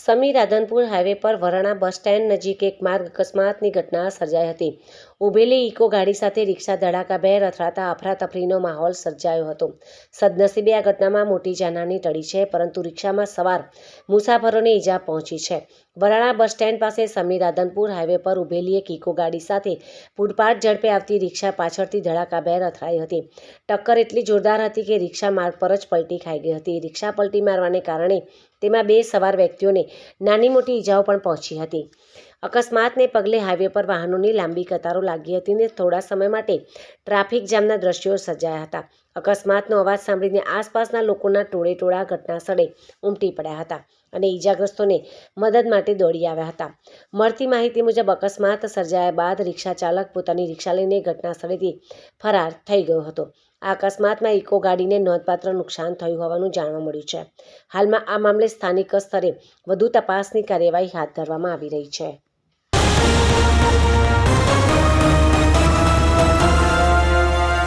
સમી Radhanpur highway પર Varana bus stand નજીક એક માર્ગ અકસ્માતની ઘટના સર્જાઈ હતી। ઊભેલી ઇકો ગાડી સાથે રિક્ષા ધડાકાભેર અથડાતા અફરાતફરીનો માહોલ સર્જાયો હતો। સદનસીબે આ ઘટનામાં મોટી જાનહાની ટળી છે, પરંતુ રિક્ષામાં સવાર મુસાફરોને ઈજા પહોંચી છે। વરાણા બસ સ્ટેન્ડ પાસે સમી રાધનપુર હાઈવે પર ઊભેલી એક ઇકો ગાડી સાથે પૂરપાટ ઝડપે આવતી રિક્ષા પાછળથી ધડાકાભેર અથડાઈ હતી। ટક્કર એટલી જોરદાર હતી કે રિક્ષા માર્ગ પર જ પલટી ખાઈ ગઈ હતી। રિક્ષા પલટી મારવાને કારણે તેમાં બે સવાર વ્યક્તિઓને નાની મોટી ઈજાઓ પણ પહોંચી હતી। અકસ્માતને પગલે હાઈવે પર વાહનોની લાંબી કતારો લાગી હતી અને થોડા સમય માટે ટ્રાફિક જામના દ્રશ્યો સર્જાયા હતા। અકસ્માતનો અવાજ સાંભળીને આસપાસના લોકોના ટોળેટોળા ઘટના સ્થળે ઉમટી પડ્યા હતા અને ઈજાગ્રસ્તોને મદદ માટે દોડી આવ્યા હતા। મળતી માહિતી મુજબ અકસ્માત સર્જાયા બાદ રિક્ષા ચાલક પોતાની રિક્ષા લઈને ઘટના સ્થળેથી ફરાર થઈ ગયો હતો। આ અકસ્માતમાં ઇકો ગાડીને નોંધપાત્ર નુકસાન થયું હોવાનું જાણવા મળ્યું છે। હાલમાં આ મામલે સ્થાનિક સ્તરે વધુ તપાસની કાર્યવાહી હાથ ધરવામાં આવી રહી છે।